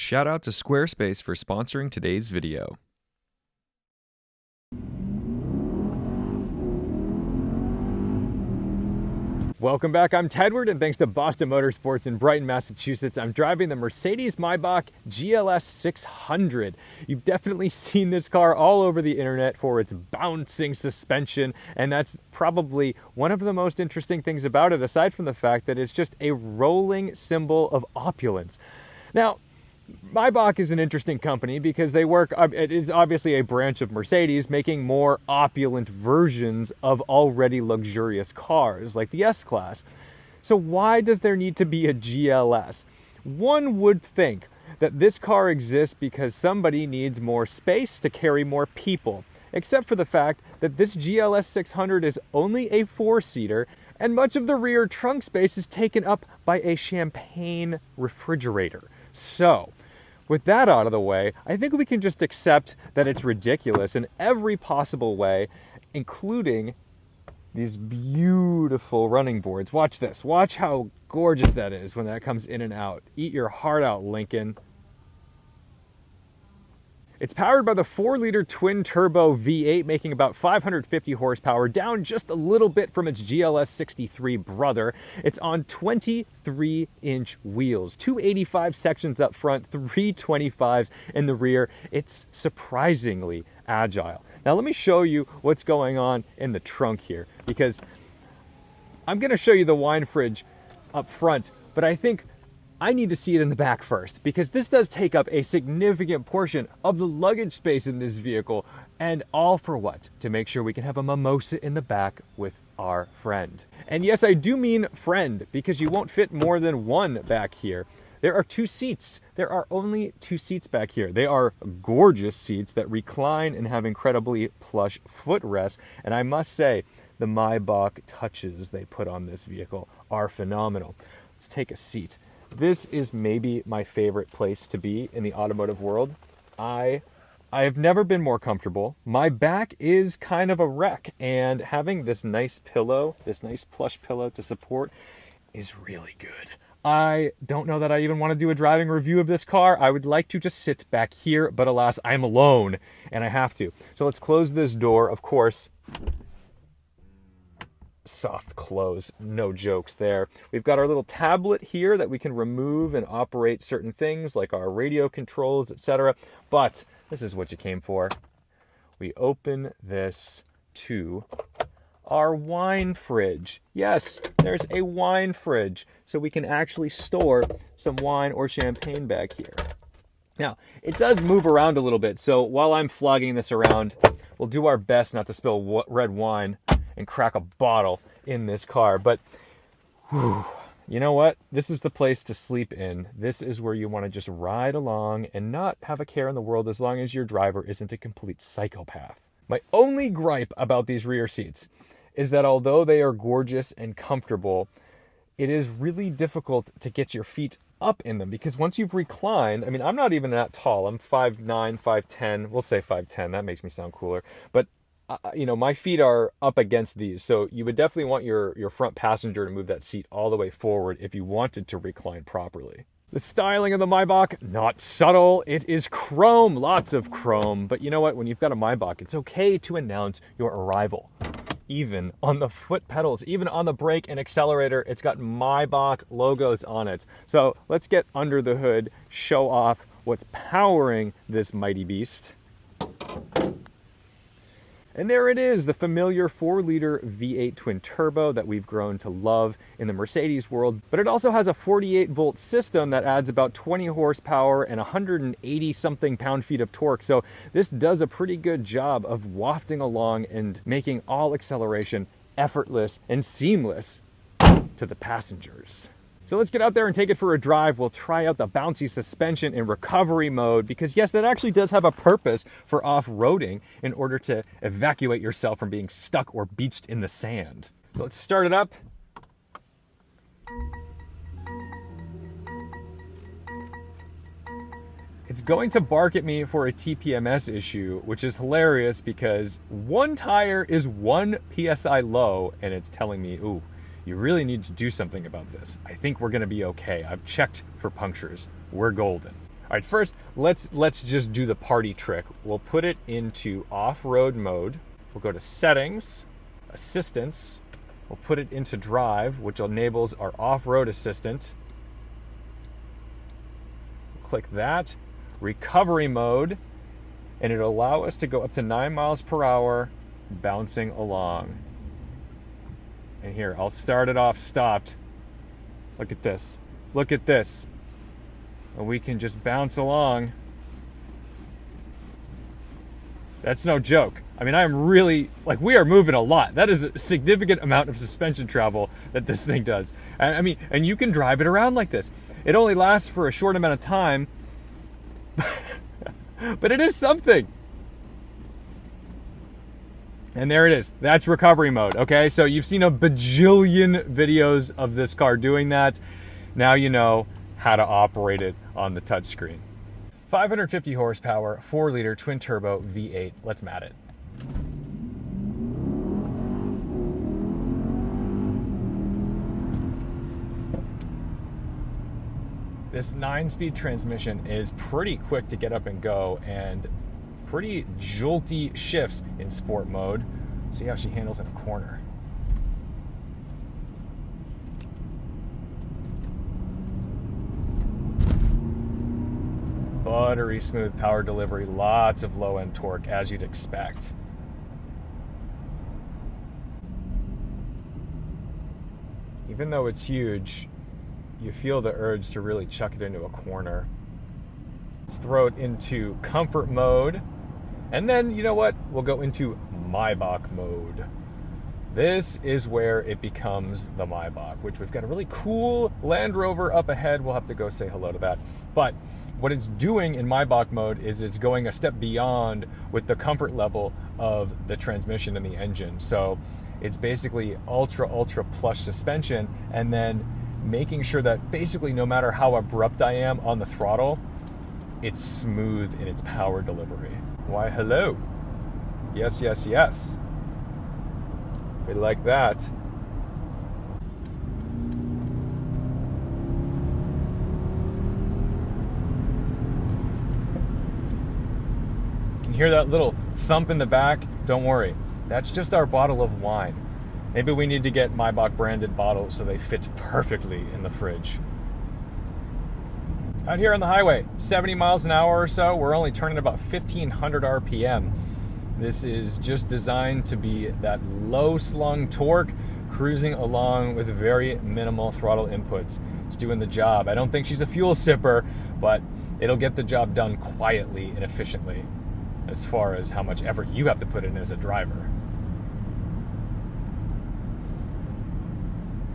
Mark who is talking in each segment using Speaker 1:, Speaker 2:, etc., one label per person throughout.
Speaker 1: Shout out to Squarespace for sponsoring today's video.
Speaker 2: Welcome back, I'm Tedward, and thanks to Boston Motorsports in Brighton, Massachusetts, I'm driving the Mercedes-Maybach GLS 600. You've definitely seen this car all over the internet for its bouncing suspension, and that's probably one of the most interesting things about it, aside from the fact that it's just a rolling symbol of opulence. Now, Maybach is an interesting company because it is obviously a branch of Mercedes making more opulent versions of already luxurious cars like the S-Class. So why does there need to be a GLS? One would think that this car exists because somebody needs more space to carry more people, except for the fact that this GLS 600 is only a 4-seater and much of the rear trunk space is taken up by a champagne refrigerator. So, with that out of the way, I think we can just accept that it's ridiculous in every possible way, including these beautiful running boards. Watch this. Watch how gorgeous that is when that comes in and out. Eat your heart out, Lincoln. It's powered by the 4-liter twin-turbo V8, making about 550 horsepower, down just a little bit from its GLS 63 brother. It's on 23-inch wheels, 285 sections up front, 325s in the rear. It's surprisingly agile. Now let me show you what's going on in the trunk here, because I'm going to show you the wine fridge up front, but I think I need to see it in the back first, because this does take up a significant portion of the luggage space in this vehicle, and all for what? To make sure we can have a mimosa in the back with our friend. And yes, I do mean friend, because you won't fit more than one back here. There are 2 seats. There are only 2 seats back here. They are gorgeous seats that recline and have incredibly plush footrests, and I must say, the Maybach touches they put on this vehicle are phenomenal. Let's take a seat. This is maybe my favorite place to be in the automotive world. I have never been more comfortable. My back is kind of a wreck, and having this nice pillow, this nice plush pillow to support is really good. I don't know that I even want to do a driving review of this car. I would like to just sit back here, but alas, I'm alone, and I have to. So let's close this door, of course. Soft close, no jokes there. We've got our little tablet here that we can remove and operate certain things like our radio controls, etc. But this is what you came for. We open this to our wine fridge. Yes, there's a wine fridge, so we can actually store some wine or champagne back here. Now, it does move around a little bit, so while I'm flogging this around, we'll do our best not to spill red wine and crack a bottle in this car. But whew, you know what? This is the place to sleep in. This is where you want to just ride along and not have a care in the world, as long as your driver isn't a complete psychopath. My only gripe about these rear seats is that although they are gorgeous and comfortable, it is really difficult to get your feet up in them, because once you've reclined, I mean, I'm not even that tall. I'm 5'9", 5'10". We'll say 5'10". That makes me sound cooler. But you know, my feet are up against these, so you would definitely want your front passenger to move that seat all the way forward if you wanted to recline properly. The styling of the Maybach, not subtle. It is chrome, lots of chrome. But you know what? When you've got a Maybach, it's okay to announce your arrival. Even on the foot pedals, even on the brake and accelerator, it's got Maybach logos on it. So let's get under the hood, show off what's powering this mighty beast. And there it is, the familiar 4-liter V8 twin-turbo that we've grown to love in the Mercedes world. But it also has a 48-volt system that adds about 20 horsepower and 180-something pound-feet of torque. So this does a pretty good job of wafting along and making all acceleration effortless and seamless to the passengers. So let's get out there and take it for a drive. We'll try out the bouncy suspension in recovery mode, because yes, that actually does have a purpose for off-roading in order to evacuate yourself from being stuck or beached in the sand. So let's start it up. It's going to bark at me for a TPMS issue, which is hilarious because one tire is 1 PSI low, and it's telling me, ooh, you really need to do something about this. I think we're gonna be okay. I've checked for punctures. We're golden. right, first, let's just do the party trick. We'll put it into off-road mode. We'll go to settings, assistance. We'll put it into drive, which enables our off-road assistant. Click that. Recovery mode, and it'll allow us to go up to 9 miles per hour, bouncing along. And here, I'll start it off stopped. Look at this. Look at this. And we can just bounce along. That's no joke. I mean, I am really, we are moving a lot. That is a significant amount of suspension travel that this thing does. I mean, and you can drive it around like this. It only lasts for a short amount of time, but it is something. And there it is. That's recovery mode, okay? So you've seen a bajillion videos of this car doing that. Now you know how to operate it on the touchscreen. 550 horsepower, 4-liter twin-turbo V8. Let's mat it. This 9-speed transmission is pretty quick to get up and go, and pretty jolty shifts in sport mode. See how she handles in a corner. Buttery smooth power delivery, lots of low-end torque, as you'd expect. Even though it's huge, you feel the urge to really chuck it into a corner. Let's throw it into comfort mode. And then, you know what? We'll go into Maybach mode. This is where it becomes the Maybach, which we've got a really cool Land Rover up ahead. We'll have to go say hello to that. But what it's doing in Maybach mode is it's going a step beyond with the comfort level of the transmission and the engine. So it's basically ultra plush suspension, and then making sure that basically no matter how abrupt I am on the throttle, it's smooth in its power delivery. Why, hello. Yes, yes, yes. We like that. You can hear that little thump in the back? Don't worry. That's just our bottle of wine. Maybe we need to get Maybach branded bottles so they fit perfectly in the fridge. Out here on the highway, 70 miles an hour or so, we're only turning about 1,500 RPM. This is just designed to be that low slung torque, cruising along with very minimal throttle inputs. It's doing the job. I don't think she's a fuel sipper, but it'll get the job done quietly and efficiently as far as how much effort you have to put in as a driver.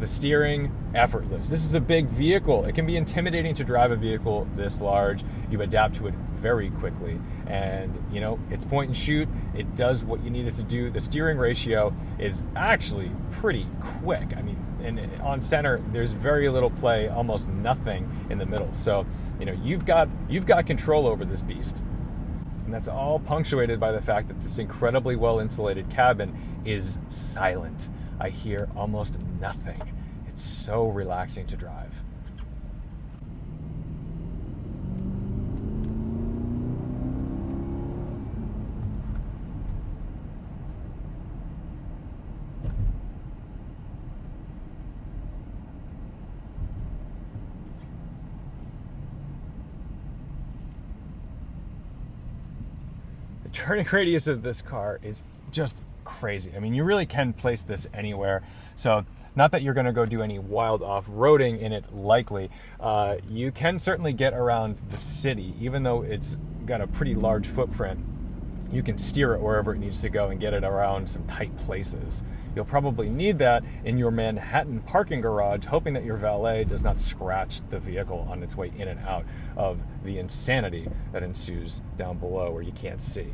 Speaker 2: The steering, effortless. This is a big vehicle. It can be intimidating to drive a vehicle this large. You adapt to it very quickly. And, you know, it's point and shoot. It does what you need it to do. The steering ratio is actually pretty quick. I mean, and on center, there's very little play, almost nothing in the middle. So, you know, you've got control over this beast. And that's all punctuated by the fact that this incredibly well-insulated cabin is silent. I hear almost nothing. It's so relaxing to drive. The turning radius of this car is just crazy. I mean, you really can place this anywhere. So, not that you're going to go do any wild off-roading in it, likely. You can certainly get around the city, even though it's got a pretty large footprint. You can steer it wherever it needs to go and get it around some tight places. You'll probably need that in your Manhattan parking garage, hoping that your valet does not scratch the vehicle on its way in and out of the insanity that ensues down below where you can't see.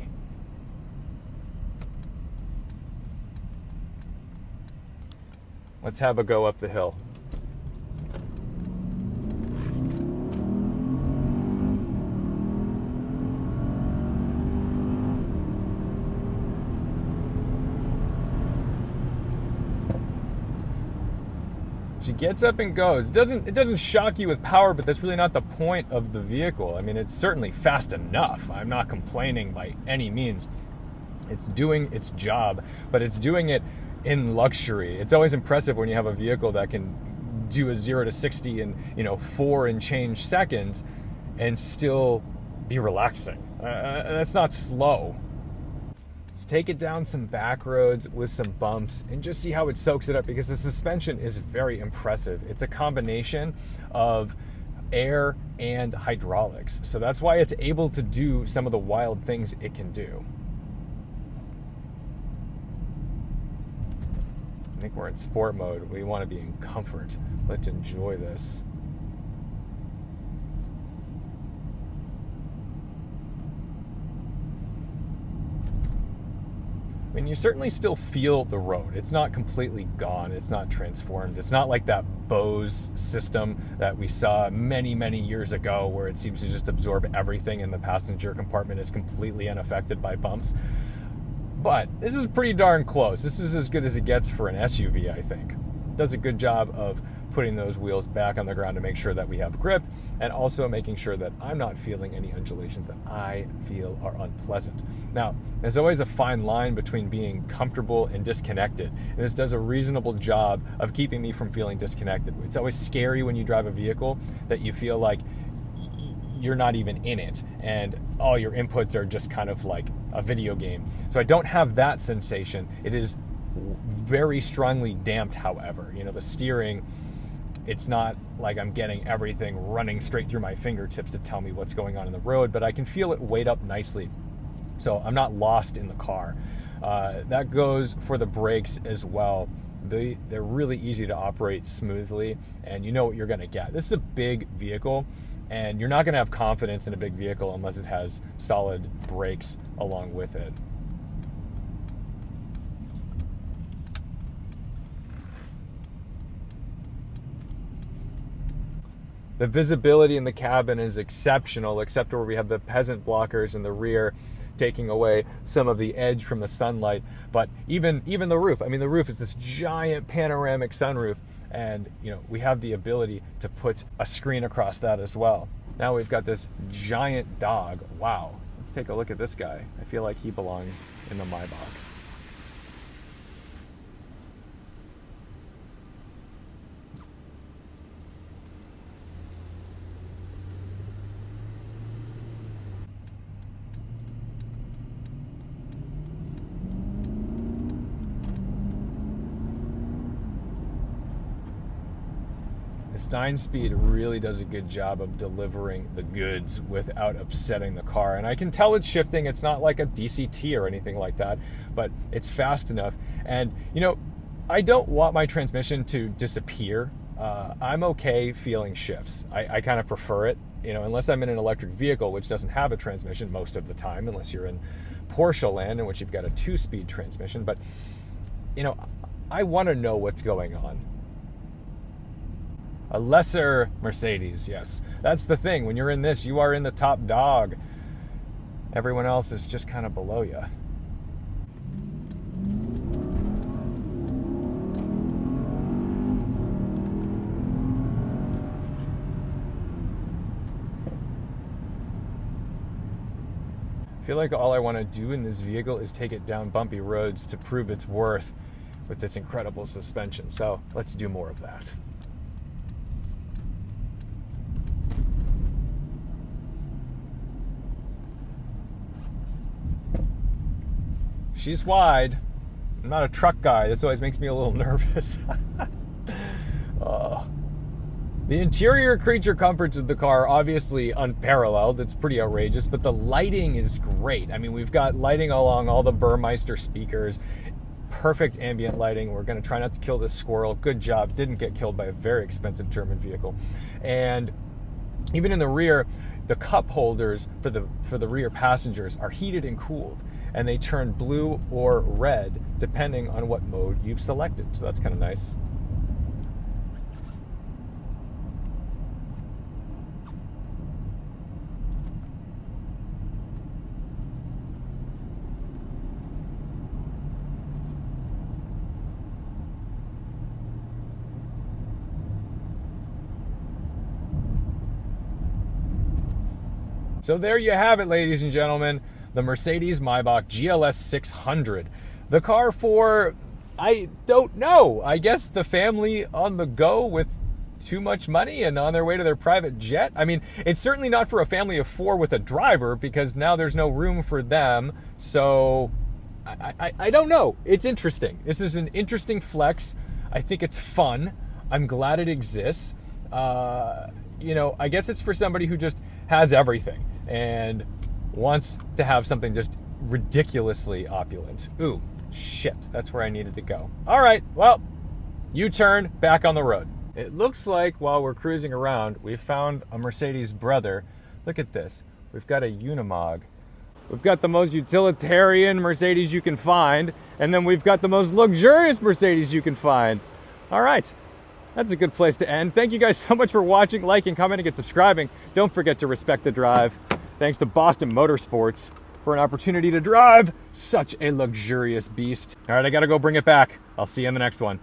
Speaker 2: Let's have a go up the hill. She gets up and goes. It doesn't shock you with power, but that's really not the point of the vehicle. I mean, it's certainly fast enough. I'm not complaining by any means. It's doing its job, but it's doing it in luxury. It's always impressive when you have a vehicle that can do a 0 to 60 in 4 and change seconds and still be relaxing. That's not slow. Let's take it down some back roads with some bumps and just see how it soaks it up, because the suspension is very impressive. It's a combination of air and hydraulics, so that's why it's able to do some of the wild things it can do. I think we're in sport mode. We want to be in comfort. Let's enjoy this. I mean, you certainly still feel the road. It's not completely gone. It's not transformed. It's not like that Bose system that we saw many, many years ago where it seems to just absorb everything and the passenger compartment is completely unaffected by bumps. But this is pretty darn close. This is as good as it gets for an SUV, I think. It does a good job of putting those wheels back on the ground to make sure that we have grip, and also making sure that I'm not feeling any undulations that I feel are unpleasant. Now, there's always a fine line between being comfortable and disconnected, and this does a reasonable job of keeping me from feeling disconnected. It's always scary when you drive a vehicle that you feel like you're not even in it and all your inputs are just kind of like a video game. So I don't have that sensation. It is very strongly damped, however. The steering, it's not like I'm getting everything running straight through my fingertips to tell me what's going on in the road, but I can feel it weight up nicely. So I'm not lost in the car. That goes for the brakes as well. They're really easy to operate smoothly, and you know what you're going to get. This is a big vehicle, and you're not going to have confidence in a big vehicle unless it has solid brakes along with it. The visibility in the cabin is exceptional, except where we have the peasant blockers in the rear taking away some of the edge from the sunlight. But even the roof, I mean, the roof is this giant panoramic sunroof, and we have the ability to put a screen across that as well. Now we've got this giant dog. Wow. Let's take a look at this guy. I feel like he belongs in the Maybach. This 9-speed really does a good job of delivering the goods without upsetting the car. And I can tell it's shifting. It's not like a DCT or anything like that, but it's fast enough. And, I don't want my transmission to disappear. I'm okay feeling shifts. I kind of prefer it, unless I'm in an electric vehicle, which doesn't have a transmission most of the time, unless you're in Porsche land, in which you've got a 2-speed transmission. But, I want to know what's going on. A lesser Mercedes, yes. That's the thing. When you're in this, you are in the top dog. Everyone else is just kind of below you. I feel like all I want to do in this vehicle is take it down bumpy roads to prove its worth with this incredible suspension. So let's do more of that. She's wide. I'm not a truck guy. This always makes me a little nervous. The interior creature comforts of the car are obviously unparalleled. It's pretty outrageous, but the lighting is great. I mean, we've got lighting along all the Burmeister speakers. Perfect ambient lighting. We're going to try not to kill this squirrel. Good job. Didn't get killed by a very expensive German vehicle. And even in the rear, the cup holders for the rear passengers are heated and cooled, and they turn blue or red depending on what mode you've selected. So that's kind of nice. So there you have it, ladies and gentlemen, the Mercedes-Maybach GLS 600. The car for, I don't know, I guess the family on the go with too much money and on their way to their private jet. I mean, it's certainly not for a family of 4 with a driver, because now there's no room for them. So I don't know. It's interesting. This is an interesting flex. I think it's fun. I'm glad it exists. You know, I guess it's for somebody who just has everything and wants to have something just ridiculously opulent. Ooh, shit. That's where I needed to go. All right, well, U-turn, back on the road. It looks like while we're cruising around, we found a Mercedes brother. Look at this. We've got a Unimog. We've got the most utilitarian Mercedes you can find, and then we've got the most luxurious Mercedes you can find. All right, that's a good place to end. Thank you guys so much for watching, liking, commenting, and subscribing. Don't forget to respect the drive. Thanks to Boston Motorsports for an opportunity to drive such a luxurious beast. All right, I gotta go bring it back. I'll see you in the next one.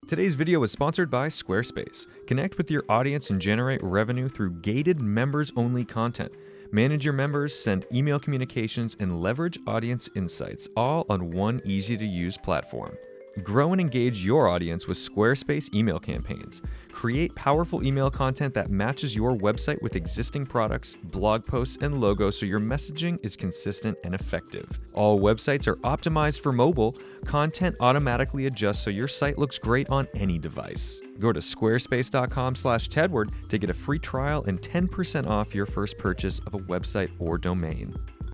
Speaker 1: Today's video was sponsored by Squarespace. Connect with your audience and generate revenue through gated members-only content. Manage your members, send email communications, and leverage audience insights, all on one easy-to-use platform. Grow and engage your audience with Squarespace email campaigns. Create powerful email content that matches your website with existing products, blog posts, and logos so your messaging is consistent and effective. All websites are optimized for mobile. Content automatically adjusts so your site looks great on any device. Go to squarespace.com/Tedward to get a free trial and 10% off your first purchase of a website or domain.